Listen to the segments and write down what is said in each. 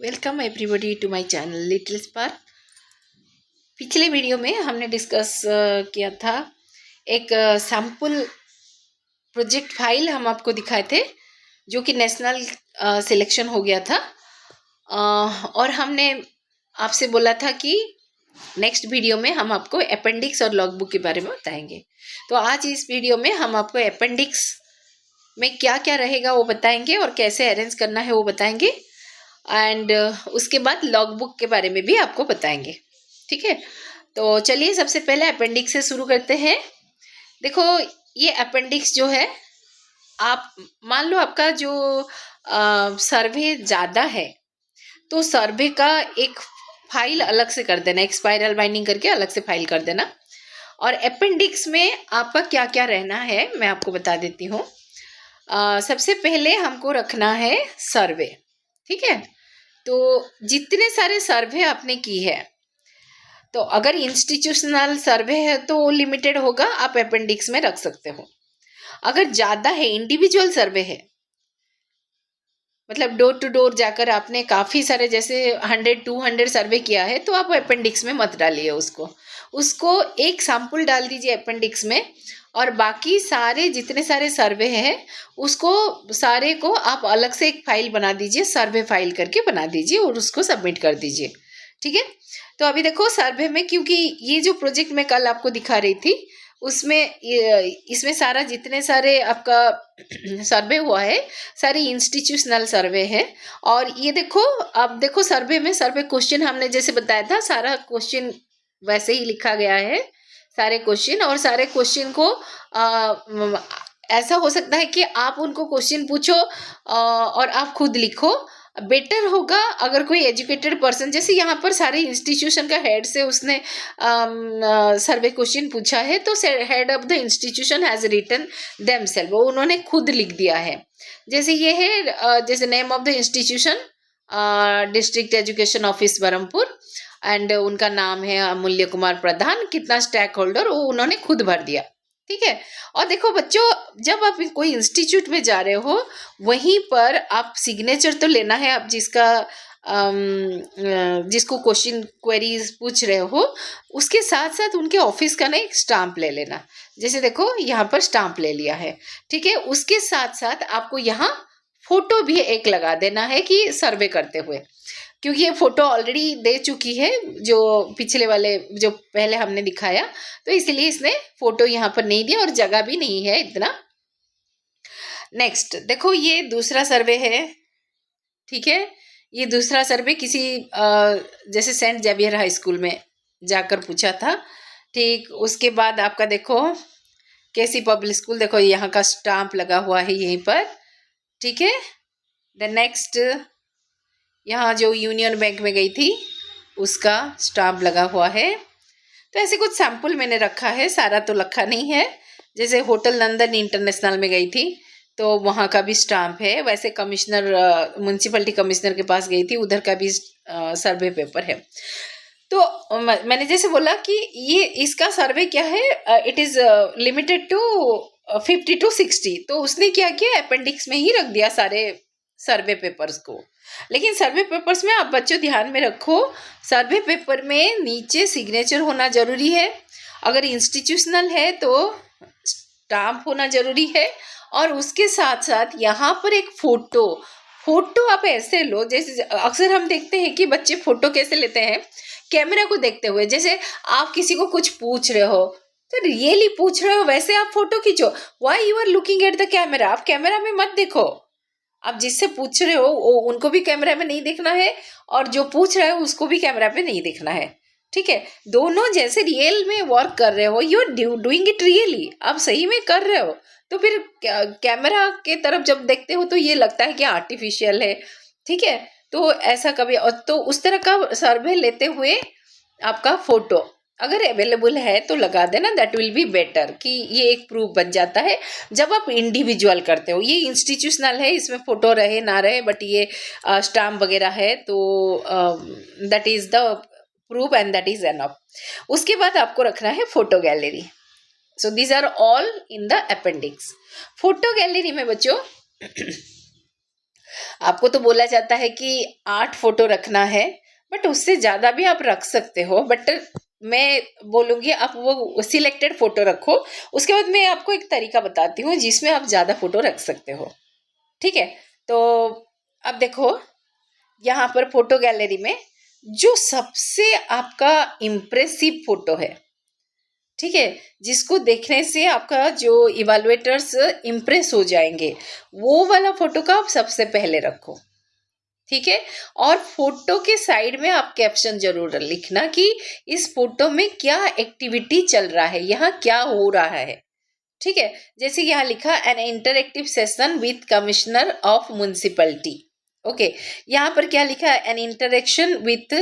Welcome everybody to my channel little spark. पिछले video में हमने डिस्कस किया था एक सैम्पल प्रोजेक्ट फाइल हम आपको दिखाए थे जो कि नेशनल सिलेक्शन हो गया था। और हमने आपसे बोला था कि नेक्स्ट वीडियो में हम आपको अपेंडिक्स और लॉगबुक के बारे में बताएंगे। तो आज इस वीडियो में हम आपको अपेंडिक्स में क्या क्या रहेगा वो बताएंगे और कैसे अरेंज करना है वो बताएंगे एंड उसके बाद लॉगबुक के बारे में भी आपको बताएंगे। ठीक है, तो चलिए सबसे पहले अपेंडिक्स से शुरू करते हैं। देखो, ये अपेंडिक्स जो है, आप मान लो आपका जो सर्वे ज़्यादा है तो सर्वे का एक फाइल अलग से कर देना, एक स्पाइरल बाइंडिंग करके अलग से फाइल कर देना। और अपेंडिक्स में आपका क्या क्या रहना है मैं आपको बता देती हूँ। सबसे पहले हमको रखना है सर्वे। ठीक है, तो जितने सारे सर्वे आपने की है, तो अगर इंस्टीट्यूशनल सर्वे है तो वो लिमिटेड होगा, आप अपेंडिक्स में रख सकते हो। अगर ज़्यादा है, इंडिविजुअल सर्वे है, मतलब डोर टू डोर जाकर आपने काफ़ी सारे जैसे 100-200 सर्वे किया है, तो आप अपेंडिक्स में मत डालिए उसको उसको एक सैंपल डाल दीजिए अपेंडिक्स में। और बाकी सारे जितने सारे सर्वे हैं उसको सारे को आप अलग से एक फाइल बना दीजिए, सर्वे फाइल करके बना दीजिए और उसको सबमिट कर दीजिए। ठीक है, तो अभी देखो सर्वे में, क्योंकि ये जो प्रोजेक्ट मैं कल आपको दिखा रही थी उसमें इसमें सारा जितने सारे आपका सर्वे हुआ है सारी इंस्टीट्यूशनल सर्वे है। और ये देखो, अब देखो सर्वे में सर्वे क्वेश्चन हमने जैसे बताया था, सारा क्वेश्चन वैसे ही लिखा गया है, सारे क्वेश्चन। और सारे क्वेश्चन को ऐसा हो सकता है कि आप उनको क्वेश्चन पूछो और आप खुद लिखो। बेटर होगा अगर कोई एजुकेटेड पर्सन, जैसे यहाँ पर सारे इंस्टीट्यूशन का हेड से उसने सर्वे क्वेश्चन पूछा है, तो head of the institution has written themselves, वो उन्होंने खुद लिख दिया है। जैसे ये है, जैसे name of the institution district education office Berhampur, and उनका नाम है अमूल्य कुमार प्रधान, कितना स्टैक होल्डर, वो उन्होंने खुद भर दिया। ठीक है, और देखो बच्चों, जब आप कोई इंस्टीट्यूट में जा रहे हो वहीं पर आप सिग्नेचर तो लेना है, आप जिसको क्वेश्चन क्वेरीज पूछ रहे हो उसके साथ साथ उनके ऑफिस का ना एक स्टाम्प ले लेना। जैसे देखो यहाँ पर स्टाम्प ले लिया है। ठीक है, उसके साथ साथ आपको यहाँ फोटो भी एक लगा देना है कि सर्वे करते हुए, क्योंकि ये फोटो ऑलरेडी दे चुकी है जो पिछले वाले जो पहले हमने दिखाया, तो इसलिए इसने फोटो यहाँ पर नहीं दिया और जगह भी नहीं है इतना। नेक्स्ट देखो, ये दूसरा सर्वे है। ठीक है, ये दूसरा सर्वे किसी जैसे सेंट जेवियर हाई स्कूल में जाकर पूछा था। ठीक, उसके बाद आपका देखो केसी पब्लिक स्कूल, देखो यहाँ का स्टाम्प लगा हुआ है यहीं पर। ठीक है, द नेक्स्ट यहाँ जो यूनियन बैंक में गई थी उसका स्टाम्प लगा हुआ है। तो ऐसे कुछ सैंपल मैंने रखा है, सारा तो रखा नहीं है। जैसे होटल नंदन इंटरनेशनल में गई थी तो वहाँ का भी स्टाम्प है। वैसे कमिश्नर, म्यूनसिपलिटी कमिश्नर के पास गई थी, उधर का भी सर्वे पेपर है। तो मैंने जैसे बोला कि ये इसका सर्वे क्या है, it is limited to 50 to 60। तो उसने क्या किया, अपेंडिक्स में ही रख दिया सारे सर्वे पेपर्स को। लेकिन सर्वे पेपर्स में आप बच्चों ध्यान में रखो, सर्वे पेपर में नीचे सिग्नेचर होना जरूरी है। अगर इंस्टीट्यूशनल है तो स्टाम्प होना जरूरी है, और उसके साथ साथ यहाँ पर एक फोटो आप ऐसे लो, जैसे अक्सर हम देखते हैं कि बच्चे फोटो कैसे लेते हैं, कैमरा को देखते हुए। जैसे आप किसी को कुछ पूछ रहे हो तो रियली पूछ रहे हो वैसे आप फोटो खींचो। Why you are looking at the camera, आप कैमरा में मत देखो। आप जिससे पूछ रहे हो उनको भी कैमरा में नहीं देखना है, और जो पूछ रहे हो उसको भी कैमरा पे नहीं देखना है। ठीक है, दोनों जैसे रियल में वर्क कर रहे हो, you are doing it really, आप सही में कर रहे हो। तो फिर कैमरा के तरफ जब देखते हो तो ये लगता है कि आर्टिफिशियल है। ठीक है, तो ऐसा कभी, तो उस तरह का सर्वे लेते हुए आपका फोटो अगर अवेलेबल है तो लगा देना, दैट विल बी बेटर, कि ये एक प्रूफ बन जाता है जब आप इंडिविजुअल करते हो। ये इंस्टीट्यूशनल है, इसमें फोटो रहे ना रहे, बट ये स्टाम्प वगैरह है, तो that is the proof and that is enough. उसके बाद आपको रखना है photo gallery. So these are all in the appendix. Photo gallery में बच्चों आपको तो बोला जाता है कि 8 फोटो रखना है, बट उससे ज़्यादा भी आप रख सकते हो, बट मैं बोलूँगी आप वो सिलेक्टेड फोटो रखो। उसके बाद मैं आपको एक तरीका बताती हूँ जिसमें आप ज़्यादा फोटो रख सकते हो। ठीक है, तो अब देखो यहाँ पर फोटो गैलरी में जो सबसे आपका इम्प्रेसिव फोटो है, ठीक है, जिसको देखने से आपका जो इवैल्यूएटर्स इम्प्रेस हो जाएंगे, वो वाला फोटो का आप सबसे पहले रखो। ठीक है, और फोटो के साइड में आप कैप्शन जरूर लिखना कि इस फोटो में क्या एक्टिविटी चल रहा है, यहाँ क्या हो रहा है। ठीक है, जैसे यहाँ लिखा N interactive session with commissioner of municipality. Okay, यहाँ पर क्या लिखा है, N interaction with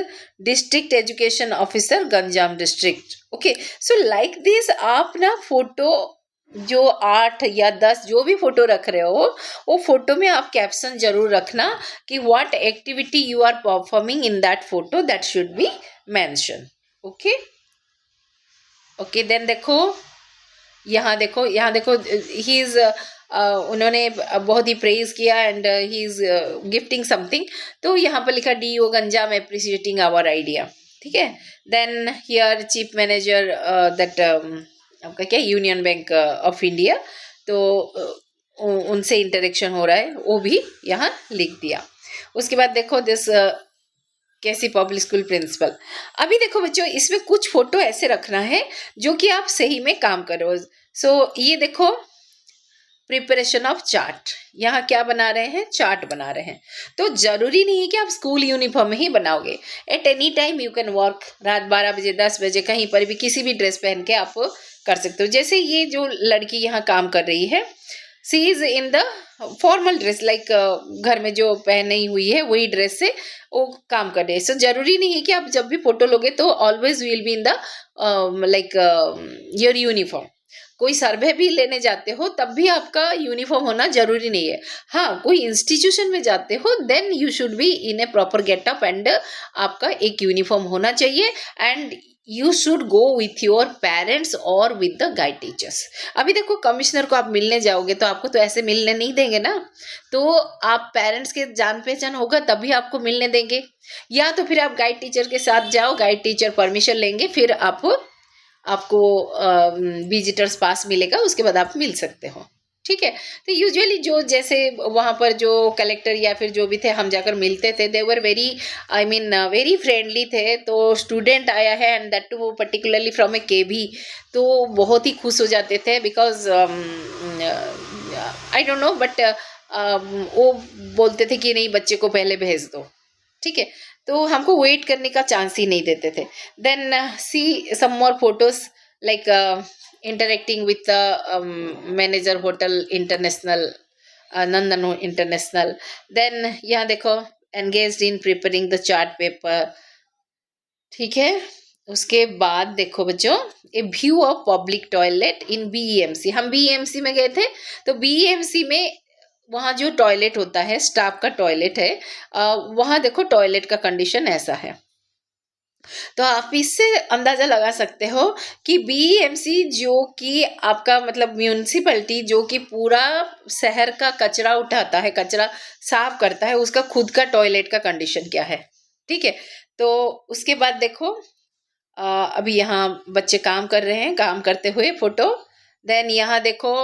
district education officer Ganjam district. Okay, so like this आप ना फोटो जो 8 या 10 जो भी फोटो रख रहे हो, वो फोटो में आप कैप्शन जरूर रखना कि what activity you are performing in that photo, that should be mention. Okay okay, then देखो यहाँ देखो, यहाँ देखो, ही इज उन्होंने बहुत ही प्रेज किया and he is gifting something. तो यहाँ पर लिखा DO Ganjam appreciating our idea. ठीक है, then here chief manager that आपका क्या यूनियन बैंक ऑफ इंडिया, तो उनसे इंटरेक्शन हो रहा है, वो भी यहाँ लिख दिया। उसके बाद देखो दिस कैसी पब्लिक स्कूल प्रिंसिपल। अभी देखो बच्चों, इसमें कुछ फोटो ऐसे रखना है जो कि आप सही में काम करो। सो ये देखो प्रिपरेशन ऑफ चार्ट, यहाँ क्या बना रहे हैं, चार्ट बना रहे हैं। तो जरूरी नहीं है कि आप स्कूल यूनिफॉर्म में ही बनाओगे, at any time you can work. रात 12 बजे 10 बजे कहीं पर भी किसी भी ड्रेस पहन के आप कर सकते हो। जैसे ये जो लड़की यहाँ काम कर रही है, she is in the formal dress, like घर में जो पहनी हुई है वही ड्रेस से वो काम कर रहे हैं। सो जरूरी नहीं है कि आप जब भी फोटो लोगे तो always will be in the like your uniform. कोई सर्वे भी लेने जाते हो तब भी आपका यूनिफॉर्म होना जरूरी नहीं है। हाँ, कोई इंस्टीट्यूशन में जाते हो then you should be in a proper getup and आपका एक यूनिफॉर्म होना चाहिए, and you should go with your parents और विद द गाइड टीचर्स। अभी देखो कमिश्नर को आप मिलने जाओगे तो आपको तो ऐसे मिलने नहीं देंगे ना, तो आप पेरेंट्स के जान पहचान होगा तभी आपको मिलने देंगे, या तो फिर आप गाइड टीचर के साथ जाओ, गाइड टीचर परमिशन लेंगे, फिर आपको विजिटर्स पास मिलेगा, उसके बाद आप मिल सकते हो। ठीक है, तो यूजुअली जो जैसे वहाँ पर जो कलेक्टर या फिर जो भी थे, हम जाकर मिलते थे, they were very I mean very friendly थे। तो स्टूडेंट आया है and that too particularly from a KV, तो बहुत ही खुश हो जाते थे, because I don't know, but वो बोलते थे कि नहीं बच्चे को पहले भेज दो। ठीक है, तो हमको वेट करने का चांस ही नहीं देते थे। Then see some more photos like interacting with manager hotel international, Nandan international. Then यहाँ देखो engaged in preparing the chart paper. ठीक है, उसके बाद देखो बच्चों, a view of public toilet in BMC. हम बीएमसी में गए थे, तो बीएमसी में वहाँ जो टॉयलेट होता है, स्टाफ का टॉयलेट है, वहाँ देखो टॉयलेट का कंडीशन ऐसा है। तो आप इससे अंदाजा लगा सकते हो कि बीएमसी जो कि आपका मतलब म्यूनिसिपैलिटी जो कि पूरा शहर का कचरा उठाता है, कचरा साफ करता है, उसका खुद का टॉयलेट का कंडीशन क्या है। ठीक है, तो उसके बाद देखो अभी यहाँ बच्चे काम कर रहे हैं, काम करते हुए फोटो। देन यहाँ देखो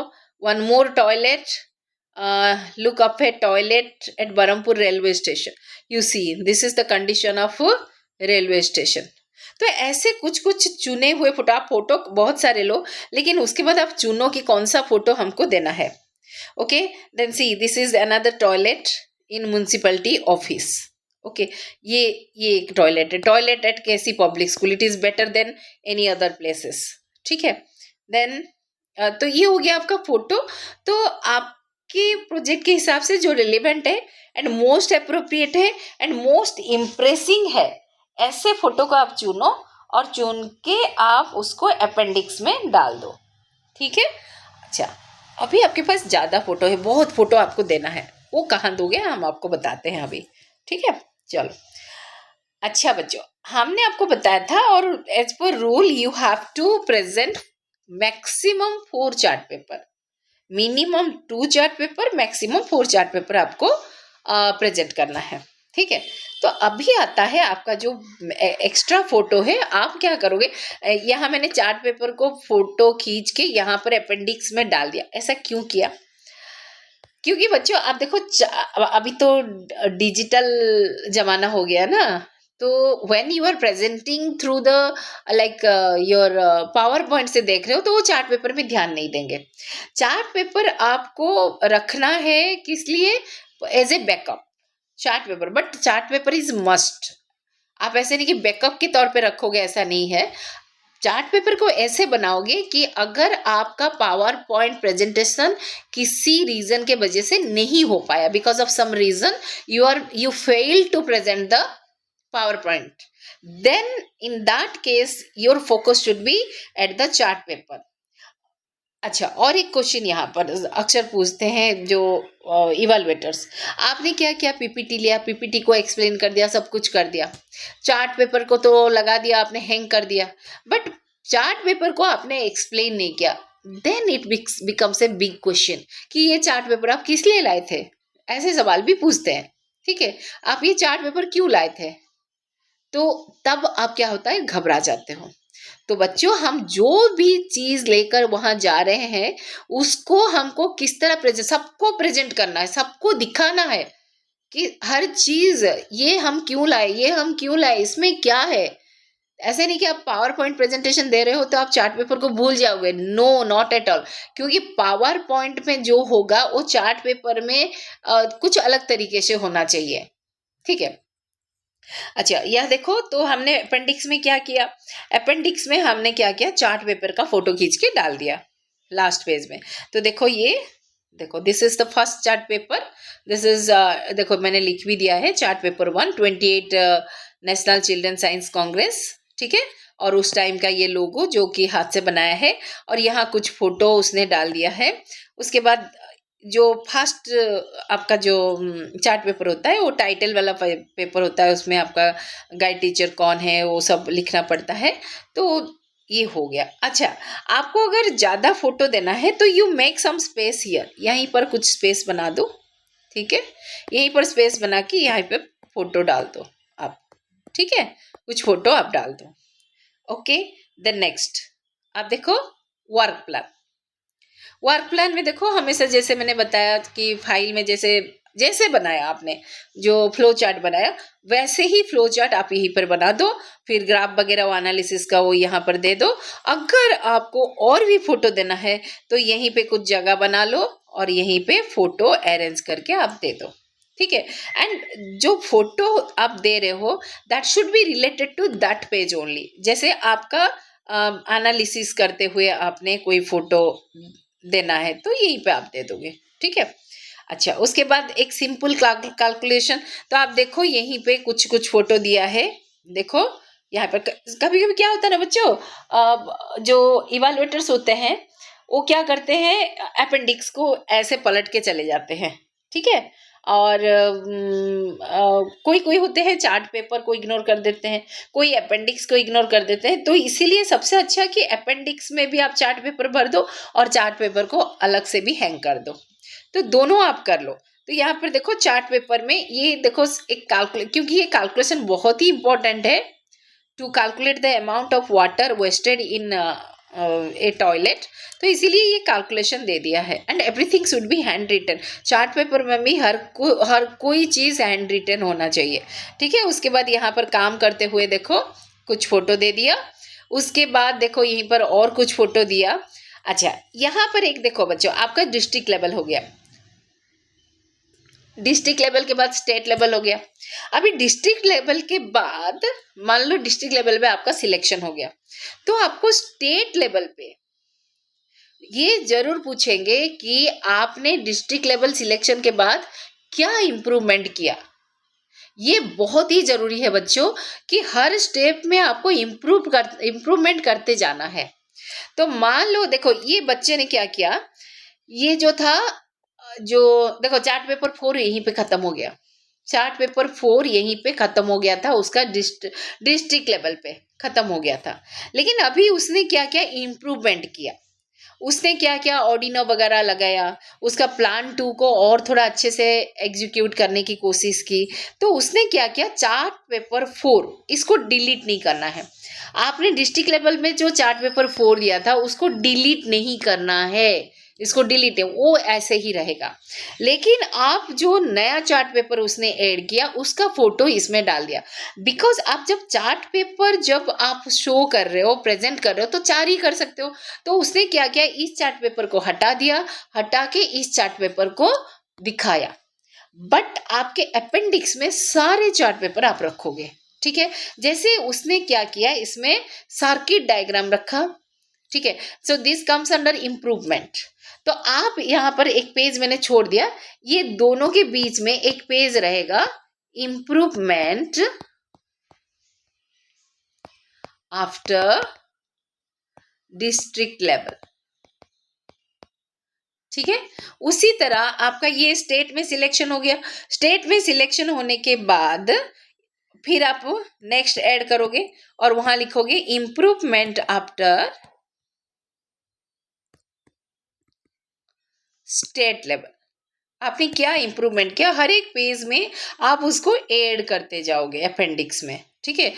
one more toilet, look up a toilet at Barampur railway station. You see, this is the condition of railway station. तो ऐसे कुछ कुछ चुने हुए फोटो, आप फोटो बहुत सारे लो, लेकिन उसके बाद आप चुनो कि कौन सा फोटो हमको देना है। Okay, then see this is another toilet in municipality office. Okay, ये एक टॉयलेट है, toilet at KC public school, it is better than any other places. ठीक है, देन तो ये हो गया आपका फोटो। तो आप कि प्रोजेक्ट के हिसाब से जो रिलेवेंट है एंड मोस्ट अप्रोप्रिएट है एंड मोस्ट इम्प्रेसिंग है, ऐसे फोटो को आप चुनो और चुन के आप उसको अपेंडिक्स में डाल दो। ठीक है, अच्छा अभी आपके पास ज़्यादा फोटो है, बहुत फोटो आपको देना है, वो कहाँ दोगे हम आपको बताते हैं अभी। ठीक है, चलो। अच्छा बच्चों, हमने आपको बताया था, और as per rule you have to present maximum 4 chart paper, minimum 2 chart paper, maximum 4 chart paper आपको प्रेजेंट करना है। ठीक है, तो अभी आता है आपका जो एक्स्ट्रा फोटो है। आप क्या करोगे, यहाँ मैंने चार्ट पेपर को फोटो खींच के यहाँ पर अपेंडिक्स में डाल दिया। ऐसा क्यों किया? क्योंकि बच्चों आप देखो, अभी तो डिजिटल जमाना हो गया ना, तो when you are presenting through the like your power point से देख रहे हो, तो वो चार्ट पेपर में ध्यान नहीं देंगे। चार्ट पेपर आपको रखना है किस लिए? As a backup chart paper, but chart paper is must. आप ऐसे नहीं कि बैकअप के तौर पे रखोगे, ऐसा नहीं है। चार्ट पेपर को ऐसे बनाओगे कि अगर आपका पावर पॉइंट प्रेजेंटेशन किसी रीजन के वजह से नहीं हो पाया, because of some reason you fail to present the power point, then in that case your focus should be at the chart paper. अच्छा, और एक क्वेश्चन यहाँ पर अक्सर पूछते हैं जो इवेलुएटर्स, आपने क्या किया? पीपीटी लिया, पीपीटी को एक्सप्लेन कर दिया, सब कुछ कर दिया, चार्ट पेपर को तो लगा दिया आपने, हैंग कर दिया, बट चार्ट पेपर को आपने एक्सप्लेन नहीं किया। Then it becomes a big question कि ये चार्ट पेपर आप किस लिए लाए थे? ऐसे सवाल भी पूछते हैं। ठीक है, आप ये चार्ट पेपर क्यों लाए थे? तो तब आप क्या होता है, घबरा जाते हो। तो बच्चों, हम जो भी चीज लेकर वहां जा रहे हैं उसको हमको किस तरह प्रेजेंट, सबको प्रेजेंट करना है, सबको दिखाना है कि हर चीज, ये हम क्यों लाए, ये हम क्यों लाए, इसमें क्या है। ऐसे नहीं कि आप पावर पॉइंट प्रेजेंटेशन दे रहे हो तो आप चार्ट पेपर को भूल जाओगे। No, not at all. क्योंकि पावर पॉइंट में जो होगा वो चार्ट पेपर में कुछ अलग तरीके से होना चाहिए। ठीक है, अच्छा यह देखो, तो हमने अपेंडिक्स में क्या किया? अपेंडिक्स में हमने क्या किया? चार्ट पेपर का फोटो खींच के डाल दिया लास्ट पेज में। तो देखो, ये देखो, this is the first chart paper, this is देखो मैंने लिख भी दिया है, chart paper 1, 28 national children science Congress. ठीक है, और उस टाइम का ये लोगो जो कि हाथ से बनाया है, और यहाँ कुछ फोटो उसने डाल दिया है। उसके बाद जो फर्स्ट आपका जो चार्ट पेपर होता है वो टाइटल वाला पेपर होता है, उसमें आपका गाइड टीचर कौन है वो सब लिखना पड़ता है। तो ये हो गया। अच्छा, आपको अगर ज़्यादा फोटो देना है तो you make some space here, यहीं पर कुछ स्पेस बना दो। ठीक है, यहीं पर स्पेस बना के यहाँ पे फोटो डाल दो आप। ठीक है, कुछ फोटो आप डाल दो। ओके, द नेक्स्ट आप देखो, वर्क प्लान। वर्क प्लान में देखो, हमेशा जैसे मैंने बताया कि फाइल में जैसे जैसे बनाया आपने, जो फ्लो चार्ट बनाया वैसे ही फ्लो चार्ट आप यहीं पर बना दो, फिर ग्राफ वगैरह एनालिसिस का वो यहाँ पर दे दो। अगर आपको और भी फोटो देना है तो यहीं पे कुछ जगह बना लो और यहीं पे फोटो अरेंज करके आप दे दो। ठीक है, एंड जो फोटो आप दे रहे हो that should be related to that page only. जैसे आपका एनालिसिस करते हुए आपने कोई फोटो देना है तो यहीं पे आप दे दोगे। ठीक है, अच्छा उसके बाद एक सिंपल कैलकुलेशन। तो आप देखो यहीं पे कुछ कुछ फोटो दिया है। देखो यहाँ पर कभी कभी क्या होता है ना बच्चों, जो इवैल्यूएटर्स होते हैं वो क्या करते हैं, अपेंडिक्स को ऐसे पलट के चले जाते हैं। ठीक है, और कोई कोई होते हैं चार्ट पेपर को इग्नोर कर देते हैं, कोई अपेंडिक्स को इग्नोर कर देते हैं। तो इसीलिए सबसे अच्छा कि अपेंडिक्स में भी आप चार्ट पेपर भर दो और चार्ट पेपर को अलग से भी हैंग कर दो, तो दोनों आप कर लो। तो यहाँ पर देखो चार्ट पेपर में ये देखो एक कैलकुलेट, क्योंकि ये कैलकुलेशन बहुत ही इंपॉर्टेंट है to calculate the amount of water wasted in a toilet. तो इसीलिए ये कैलकुलेशन दे दिया है, and everything should be hand written. Chart paper में भी हर कोई चीज़ हैंड रिटन होना चाहिए। ठीक है, उसके बाद यहाँ पर काम करते हुए देखो कुछ फोटो दे दिया। उसके बाद देखो यहीं पर और कुछ फोटो दिया। अच्छा, यहाँ पर एक देखो बच्चों, आपका डिस्ट्रिक्ट लेवल हो गया, डिस्ट्रिक्ट लेवल के बाद स्टेट लेवल हो गया। अभी डिस्ट्रिक्ट लेवल के बाद मान लो डिस्ट्रिक्ट लेवल पे आपका सिलेक्शन हो गया, तो आपको स्टेट लेवल पे ये जरूर पूछेंगे कि आपने डिस्ट्रिक्ट लेवल सिलेक्शन के बाद क्या इम्प्रूवमेंट किया। ये बहुत ही जरूरी है बच्चों कि हर स्टेप में आपको इम्प्रूवमेंट करते जाना है। तो मान लो देखो ये बच्चे ने क्या किया, ये जो था, जो देखो चार्ट पेपर 4 यहीं पे खत्म हो गया, चार्ट पेपर 4 यहीं पे खत्म हो गया था, उसका डिस्ट्रिक्ट लेवल पे खत्म हो गया था। लेकिन अभी उसने क्या किया, इम्प्रूवमेंट किया। उसने क्या क्या ऑर्डिनो वगैरह लगाया, उसका प्लान 2 को और थोड़ा अच्छे से एग्जीक्यूट करने की कोशिश की। तो उसने क्या किया, चार्ट पेपर 4 इसको डिलीट नहीं करना है। आपने डिस्ट्रिक्ट लेवल में जो चार्ट पेपर 4 दिया था उसको डिलीट नहीं करना है, इसको डिलीट है वो ऐसे ही रहेगा। लेकिन आप जो नया चार्ट पेपर उसने ऐड किया उसका फोटो इसमें डाल दिया। बिकॉज आप जब चार्ट पेपर जब आप शो कर रहे हो, प्रेजेंट कर रहे हो, तो 4 ही कर सकते हो। तो उसने क्या किया, इस चार्ट पेपर को हटा दिया, हटा के इस चार्ट पेपर को दिखाया। बट आपके अपेंडिक्स में सारे चार्ट पेपर आप रखोगे, ठीक है। जैसे उसने क्या किया, इसमें सर्किट डायग्राम रखा, ठीक है। So this comes under improvement. तो आप यहाँ पर एक पेज मैंने छोड़ दिया, ये दोनों के बीच में एक पेज रहेगा, इम्प्रूवमेंट आफ्टर डिस्ट्रिक्ट लेवल, ठीक है। उसी तरह आपका ये स्टेट में सिलेक्शन हो गया। स्टेट में सिलेक्शन होने के बाद फिर आप नेक्स्ट ऐड करोगे और वहां लिखोगे इम्प्रूवमेंट आफ्टर स्टेट लेवल। आपने क्या इम्प्रूवमेंट किया, हर एक पेज में आप उसको ऐड करते जाओगे अपेंडिक्स में, ठीक है।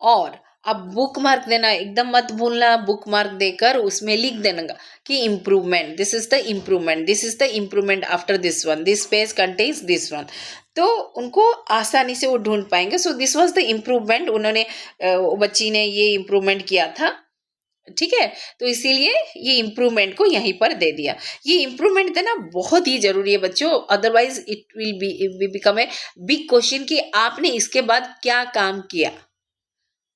और अब बुक मार्क देना एकदम मत भूलना, बुक मार्क देकर उसमें लिख देना कि improvement, this is the improvement, this is the improvement after this one, this page contains this one. तो उनको आसानी से वो ढूंढ पाएंगे। So this was the improvement, उन्होंने बच्ची ने ये इम्प्रूवमेंट किया था, ठीक है। तो इसीलिए ये इम्प्रूवमेंट को यहीं पर दे दिया। ये इम्प्रूवमेंट देना बहुत ही जरूरी है बच्चों, otherwise it will be become a big question कि आपने इसके बाद क्या काम किया।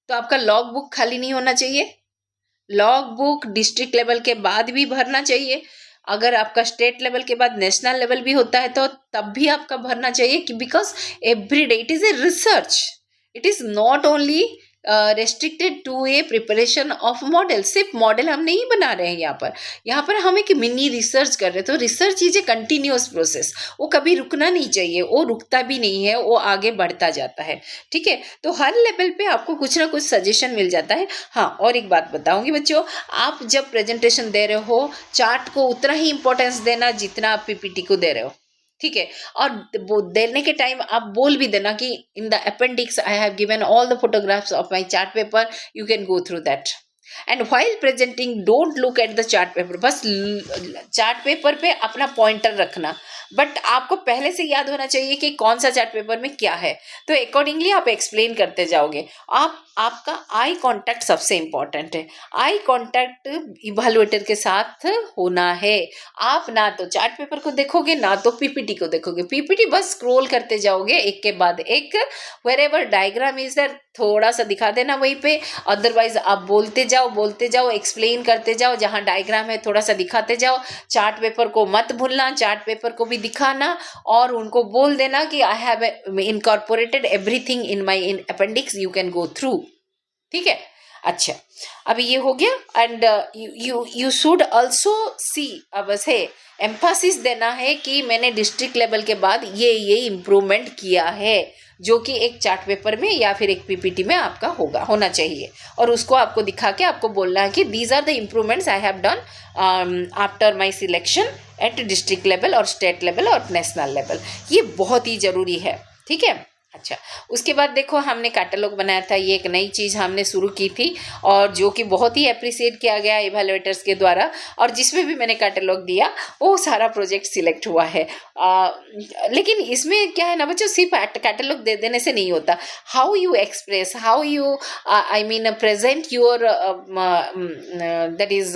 तो आपका लॉग बुक खाली नहीं होना चाहिए, लॉग बुक डिस्ट्रिक्ट लेवल के बाद भी भरना चाहिए। अगर आपका स्टेट लेवल के बाद नेशनल लेवल भी होता है तो तब भी आपका भरना चाहिए कि because every day it is a research, it is not only restricted to a preparation of model. सिर्फ मॉडल हम नहीं बना रहे हैं यहाँ पर हम एक मिनी रिसर्च कर रहे हैं। तो research is a continuous process, वो कभी रुकना नहीं चाहिए, वो रुकता भी नहीं है, वो आगे बढ़ता जाता है, ठीक है। तो हर लेवल पे आपको कुछ ना कुछ सजेशन मिल जाता है। हाँ, और एक बात बताऊंगी बच्चों, आप जब प्रेजेंटेशन दे रहे हो चार्ट को उतना ही इंपॉर्टेंस देना जितना आप पीपीटी को दे रहे हो, ठीक है। और वो देने के टाइम आप बोल भी देना कि इन the appendix I have given all the photographs of my chart paper, you can go through that. And while presenting don't look at the chart paper, बस चार्ट पेपर पे अपना पॉइंटर रखना, बट आपको पहले से याद होना चाहिए कि कौन सा चार्ट पेपर में क्या है। तो अकॉर्डिंगली आप एक्सप्लेन करते जाओगे। आपका आई कांटेक्ट सबसे इंपॉर्टेंट है, आई कांटेक्ट इवैल्यूएटर के साथ होना है। आप ना तो चार्ट पेपर को देखोगे ना तो पीपीटी को देखोगे, पीपीटी बस स्क्रॉल करते जाओगे एक के बाद एक, वेरेवर डायग्राम इज देयर थोड़ा सा दिखा देना वहीं पे, अदरवाइज आप बोलते जाओ एक्सप्लेन करते जाओ, जहाँ डायग्राम है थोड़ा सा दिखाते जाओ। चार्ट पेपर को मत भूलना, चार्ट पेपर को भी दिखाना और उनको बोल देना कि I have incorporated everything in my in appendix, you can go through, ठीक है। अच्छा, अभी ये हो गया। And you should also see, अब से एम्फासिस देना है कि मैंने डिस्ट्रिक्ट लेवल के बाद ये इम्प्रूवमेंट किया है, जो कि एक चार्ट पेपर में या फिर एक पीपीटी में आपका होना चाहिए। और उसको आपको दिखा के आपको बोलना है कि these are the improvements I have done after my selection at district level और स्टेट लेवल और नेशनल लेवल। ये बहुत ही ज़रूरी है, ठीक है। अच्छा, उसके बाद देखो हमने कैटलॉग बनाया था, ये एक नई चीज़ हमने शुरू की थी और जो कि बहुत ही अप्रिशिएट किया गया इवैल्यूएटर्स के द्वारा, और जिसमें भी मैंने कैटलॉग दिया वो सारा प्रोजेक्ट सिलेक्ट हुआ है। लेकिन इसमें क्या है ना बच्चों, सिर्फ कैटलॉग दे देने से नहीं होता, how you express, how you I mean present your that is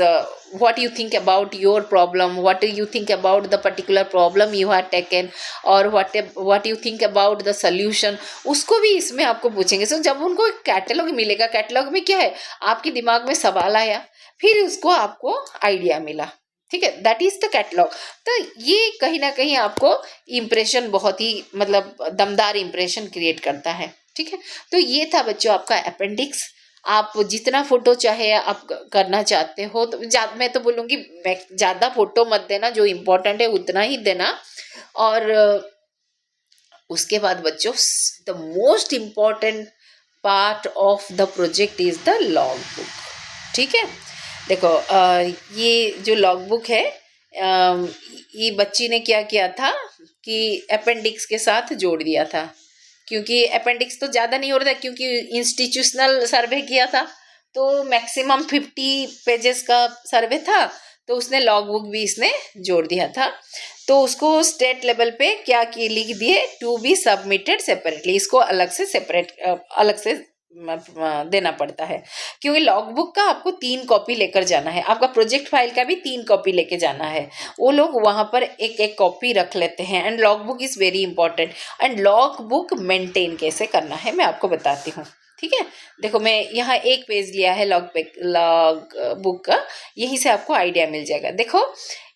what you think about your problem, what do you think about the particular problem you have taken, और what you think about the solution, उसको भी इसमें आपको पूछेंगे। सो जब उनको catalogue मिलेगा, catalogue में क्या है, आपके दिमाग में सवाल आया, फिर उसको आपको आइडिया मिला, ठीक है, दैट इज द कैटलॉग। तो ये कहीं ना कहीं आपको इम्प्रेशन बहुत ही मतलब दमदार इम्प्रेशन क्रिएट करता है, ठीक है। तो ये था बच्चों आपका अपेंडिक्स। आप जितना फोटो चाहे आप करना चाहते हो, तो मैं तो बोलूँगी ज़्यादा फोटो मत देना, जो इम्पोर्टेंट है उतना ही देना। और उसके बाद बच्चों the most important part of the project is the log book, ठीक है। देखो ये जो लॉग बुक है, ये बच्ची ने क्या किया था कि अपेंडिक्स के साथ जोड़ दिया था, क्योंकि अपेंडिक्स तो ज़्यादा नहीं हो रहा था क्योंकि इंस्टीट्यूशनल सर्वे किया था, तो मैक्सिमम 50 पेजेस का सर्वे था, तो उसने लॉग बुक भी इसने जोड़ दिया था। तो उसको स्टेट लेवल पे क्या की लिख दिए, टू बी सबमिटेड सेपरेटली, इसको अलग से सेपरेट अलग से देना पड़ता है, क्योंकि लॉग बुक का आपको 3 कॉपी लेकर जाना है, आपका प्रोजेक्ट फाइल का भी 3 कॉपी लेके जाना है। वो लोग वहाँ पर एक एक कॉपी रख लेते हैं। And log book is very important. And log book maintain कैसे करना है मैं आपको बताती हूँ, ठीक है। देखो मैं यहाँ एक पेज लिया है लॉग बुक का, यहीं से आपको आइडिया मिल जाएगा। देखो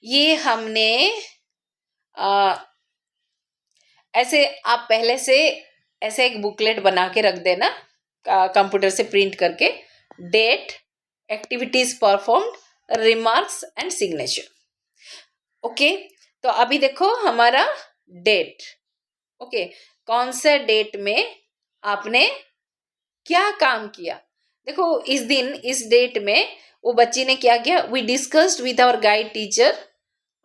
ये हमने ऐसे आप पहले से ऐसे एक बुकलेट बना के रख देना, कंप्यूटर से प्रिंट करके, date, activities performed, remarks and signature. Okay, तो अभी देखो हमारा डेट, ओके, कौन सा डेट में आपने क्या काम किया। देखो इस दिन इस डेट में वो बच्ची ने क्या किया, we discussed with our guide teacher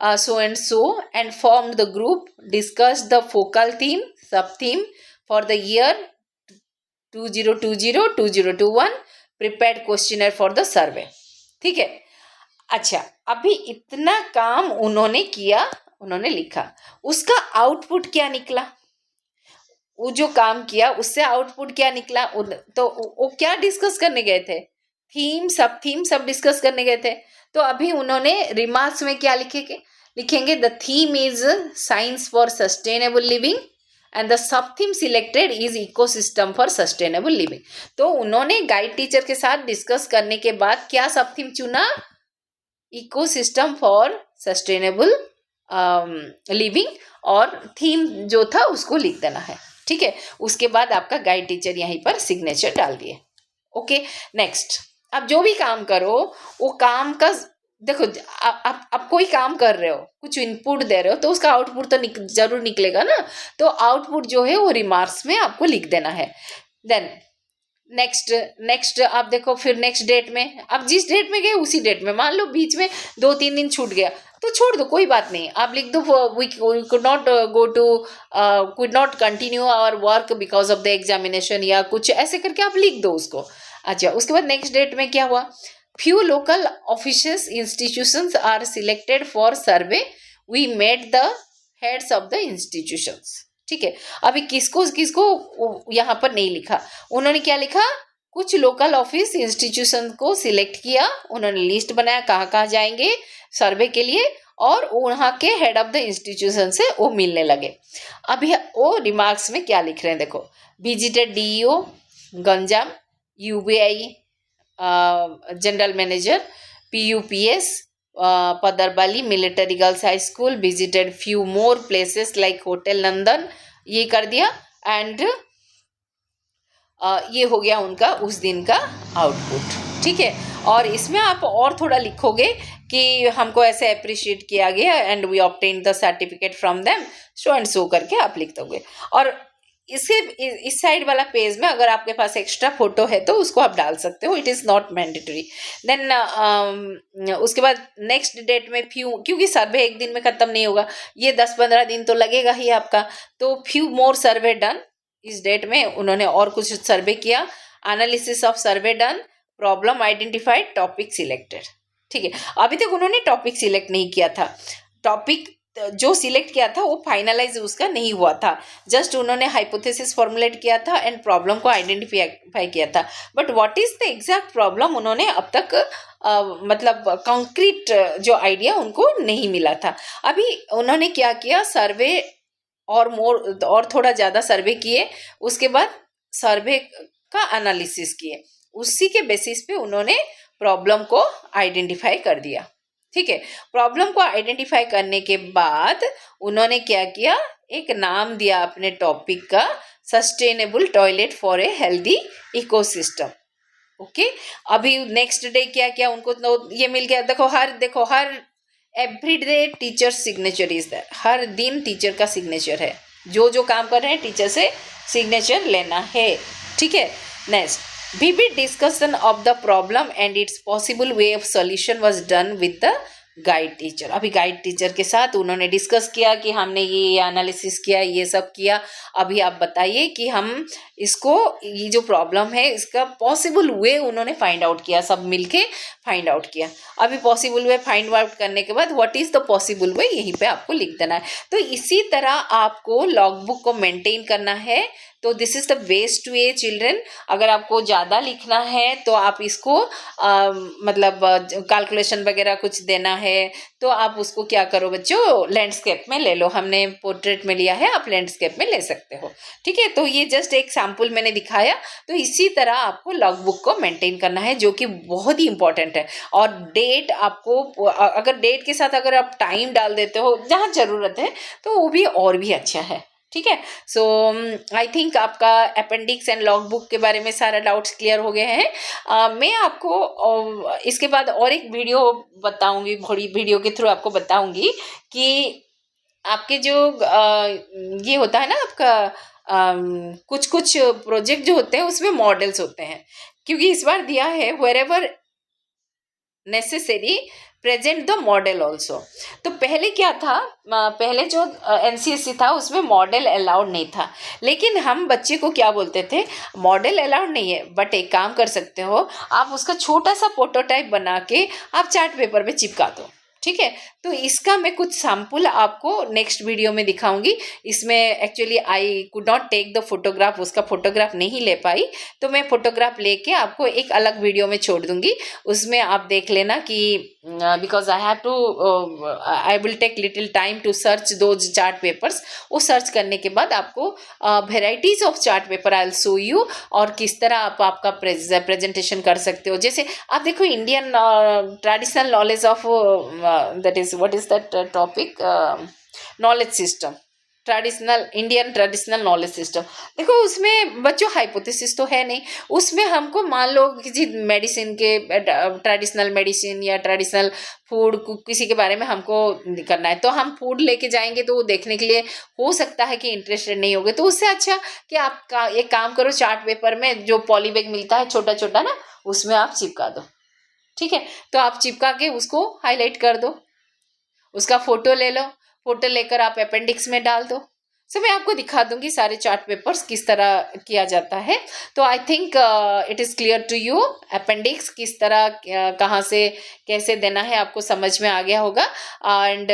so and so and formed the group, discussed the focal theme, sub theme for the year 2020-2021, prepared questionnaire for the survey। ठीक है, अच्छा अभी इतना काम उन्होंने किया, उन्होंने लिखा, उसका आउटपुट क्या निकला, वो जो काम किया उससे आउटपुट क्या निकला, तो वो क्या डिस्कस करने गए थे, थीम सब डिस्कस करने गए थे। तो अभी उन्होंने रिमार्क्स में क्या लिखेंगे, the theme is science for sustainable living and the sub theme selected is ecosystem for sustainable living. तो उन्होंने गाइड टीचर के साथ डिस्कस करने के बाद क्या सब थीम चुना, इकोसिस्टम फॉर सस्टेनेबल लिविंग, और थीम जो था उसको लिख देना है, ठीक है। उसके बाद आपका गाइड टीचर यहीं पर सिग्नेचर डाल दिए। ओके, नेक्स्ट, आप जो भी काम करो वो काम का देखो, आप कोई काम कर रहे हो, कुछ इनपुट दे रहे हो, तो उसका आउटपुट तो जरूर निकलेगा ना, तो आउटपुट जो है वो रिमार्क्स में आपको लिख देना है। देन नेक्स्ट आप देखो, फिर नेक्स्ट डेट में आप जिस डेट में गए उसी डेट में, मान लो बीच में 2-3 दिन छूट गया तो छोड़ दो, कोई बात नहीं, आप लिख दो we could not go to could not continue our work because of the examination, या कुछ ऐसे करके आप लिख दो उसको। अच्छा, उसके बाद नेक्स्ट डेट में क्या हुआ, few local offices institutions are selected for survey, we made the heads of the institutions। ठीक है, अभी किसको किसको यहाँ पर नहीं लिखा, उन्होंने क्या लिखा, कुछ लोकल ऑफिस इंस्टीट्यूशन को सिलेक्ट किया, उन्होंने लिस्ट बनाया कहाँ कहाँ जाएंगे सर्वे के लिए, और वहाँ के हेड ऑफ द इंस्टीट्यूशन से वो मिलने लगे। अभी वो रिमार्क्स में क्या लिख रहे हैं देखो, visited DEO Ganjam, UBI general manager, PUPS Padarbali military girls high school, visited few more places like hotel Nandan, ये कर दिया। एंड ये हो गया उनका उस दिन का आउटपुट, ठीक है। और इसमें आप और थोड़ा लिखोगे कि हमको ऐसे अप्रिशिएट किया गया and we obtain the certificate from them, so and so करके आप लिख दोगे। और इसके इस साइड वाला पेज में अगर आपके पास एक्स्ट्रा फोटो है तो उसको आप डाल सकते हो, it is not mandatory. Then उसके बाद नेक्स्ट डेट में फ्यू, क्योंकि सर्वे एक दिन में ख़त्म नहीं होगा, ये 10-15 दिन तो लगेगा ही आपका, तो फ्यू मोर सर्वे डन, इस डेट में उन्होंने और कुछ सर्वे किया, analysis of survey done, problem identified, topic selected. ठीक है, अभी तक उन्होंने टॉपिक सिलेक्ट नहीं किया था, टॉपिक जो सिलेक्ट किया था वो फाइनलाइज उसका नहीं हुआ था, जस्ट उन्होंने हाइपोथेसिस फॉर्मुलेट किया था एंड प्रॉब्लम को आइडेंटिफाई किया था, but what is the exact problem उन्होंने अब तक मतलब कंक्रीट जो आइडिया उनको नहीं मिला था। अभी उन्होंने क्या किया, सर्वे और थोड़ा ज़्यादा सर्वे किए, उसके बाद सर्वे का एनालिसिस किए, उसी के बेसिस पे उन्होंने प्रॉब्लम को आइडेंटिफाई कर दिया। ठीक है, प्रॉब्लम को आइडेंटिफाई करने के बाद उन्होंने क्या किया, एक नाम दिया अपने टॉपिक का, sustainable toilet for a healthy ecosystem. Okay, अभी नेक्स्ट डे क्या क्या उनको ये मिल गया, देखो हर every day teacher signature is there, हर दिन टीचर का सिग्नेचर है, जो काम कर रहे हैं टीचर से सिग्नेचर लेना है। ठीक है, next vivid discussion of the problem and its possible way of solution was done with the guide teacher. अभी गाइड टीचर के साथ उन्होंने डिस्कस किया कि हमने ये एनालिसिस किया, ये सब किया, अभी आप बताइए कि हम इसको, ये जो प्रॉब्लम है इसका पॉसिबल वे उन्होंने फाइंड आउट किया, सब मिलके फाइंड आउट किया। अभी पॉसिबल वे फाइंड आउट करने के बाद what is the possible way यहीं पे आपको लिख देना है। तो इसी तरह आपको लॉग बुक को मेंटेन करना है। तो this is the ways to a children. अगर आपको ज़्यादा लिखना है तो आप इसको मतलब कैलकुलेशन वगैरह कुछ देना है तो आप उसको क्या करो बच्चों, लैंडस्केप में ले लो। हमने पोर्ट्रेट में लिया है, आप लैंडस्केप में ले सकते हो। ठीक है, तो ये जस्ट एक सैम्पल मैंने दिखाया। तो इसी तरह आपको लॉग बुक को मेंटेन करना है, जो कि बहुत ही इंपॉर्टेंट है। और डेट आपको, अगर डेट के साथ अगर आप टाइम डाल देते हो जहाँ ज़रूरत है तो वो भी और भी अच्छा है। ठीक है, सो आई थिंक आपका अपेंडिक्स एंड लॉग बुक के बारे में सारा डाउट्स क्लियर हो गए हैं। मैं आपको इसके बाद और एक वीडियो बताऊंगी, थोड़ी वीडियो के थ्रू आपको बताऊंगी कि आपके जो ये होता है ना आपका कुछ कुछ प्रोजेक्ट जो होते हैं उसमें मॉडल्स होते हैं, क्योंकि इस बार दिया है wherever necessary present the model also. तो पहले क्या था, पहले जो एनसीएससी था उसमें मॉडल अलाउड नहीं था, लेकिन हम बच्चे को क्या बोलते थे, मॉडल अलाउड नहीं है बट एक काम कर सकते हो, आप उसका छोटा सा प्रोटोटाइप बना के आप चार्ट पेपर पे चिपका दो। ठीक है, तो इसका मैं कुछ सैम्पल आपको नेक्स्ट वीडियो में दिखाऊंगी। इसमें actually I could not take the photograph, उसका फोटोग्राफ नहीं ले पाई, तो मैं फोटोग्राफ लेके आपको एक अलग वीडियो में छोड़ दूंगी, उसमें आप देख लेना कि because I have to, I will take little time to search those chart papers. वो सर्च करने के बाद आपको varieties of chart paper I will show you, और किस तरह आप आपका प्रेजेंटेशन कर सकते हो। जैसे आप देखो Indian traditional knowledge of that is what is that topic, knowledge system, traditional Indian traditional knowledge system. देखो उसमें बच्चों हाइपोथेसिस तो है नहीं, उसमें हमको मान लो किसी मेडिसिन के, ट्रेडिशनल मेडिसिन या ट्रेडिशनल फूड किसी के बारे में हमको करना है, तो हम फूड लेके जाएंगे तो वो देखने के लिए हो सकता है कि इंटरेस्टेड नहीं होगे। तो उससे अच्छा कि आप एक काम करो, चार्ट पेपर में जो पॉली बैग मिलता है छोटा छोटा ना, उसमें आप चिपका दो। ठीक है, तो आप चिपका के उसको हाईलाइट कर दो, उसका फोटो ले लो, फोटो लेकर आप अपेंडिक्स में डाल दो। सो मैं आपको दिखा दूंगी सारे चार्ट पेपर्स किस तरह किया जाता है। तो I think it is clear to you, appendix किस तरह कहाँ से कैसे देना है आपको समझ में आ गया होगा। एंड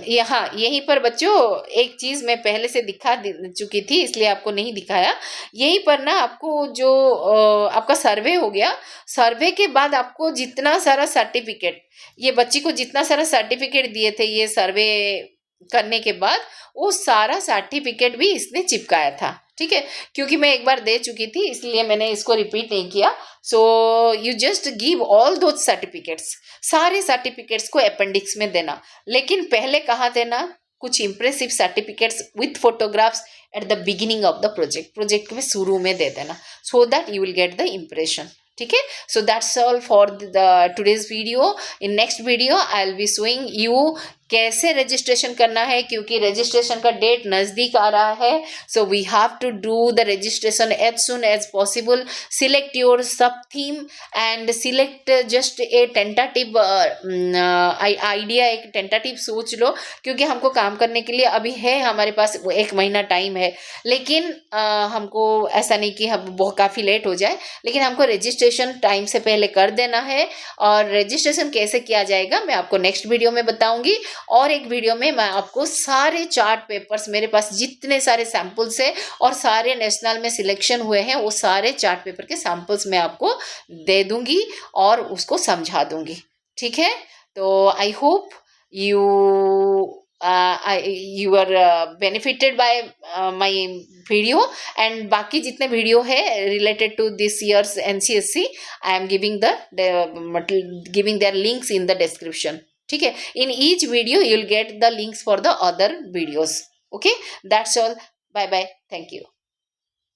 यहाँ यहीं पर बच्चों एक चीज़ मैं पहले से दिखा चुकी थी, इसलिए आपको नहीं दिखाया। यहीं पर ना आपको जो आपका सर्वे हो गया, सर्वे के बाद आपको जितना सारा सर्टिफिकेट, ये बच्ची को जितना सारा सर्टिफिकेट दिए थे ये सर्वे करने के बाद, वो सारा सर्टिफिकेट भी इसने चिपकाया था। ठीक है, क्योंकि मैं एक बार दे चुकी थी इसलिए मैंने इसको रिपीट नहीं किया। So you just give all those certificates, सारे सर्टिफिकेट्स को अपेंडिक्स में देना, लेकिन पहले कहाँ देना, कुछ impressive certificates with photographs at the beginning of the project, project में शुरू में दे देना, so that you will get the impression. ठीक है, so that's all for the today's video. In next video I will be showing you कैसे registration करना है, क्योंकि रजिस्ट्रेशन का डेट नज़दीक आ रहा है। So we have to do the registration as soon as possible. Select your sub theme and select just a tentative idea, एक टेंटाटिव सोच लो, क्योंकि हमको काम करने के लिए अभी है हमारे पास 1 महीना टाइम है, लेकिन हमको ऐसा नहीं कि हम बहुत काफ़ी लेट हो जाए, लेकिन हमको रजिस्ट्रेशन टाइम से पहले कर देना है। और रजिस्ट्रेशन कैसे किया जाएगा मैं आपको नेक्स्ट वीडियो में बताऊंगी। और एक वीडियो में मैं आपको सारे चार्ट पेपर्स, मेरे पास जितने सारे सैंपल्स है और सारे नेशनल में सिलेक्शन हुए हैं, वो सारे चार्ट पेपर के सैंपल्स मैं आपको दे दूंगी और उसको समझा दूंगी। ठीक है, तो I hope you you are benefited by my video. And बाकी जितने वीडियो है related to this years NCSC, I am giving their links in the description. ठीक है, in each video you will get the links for the other videos. Okay, that's all, bye bye, thank you.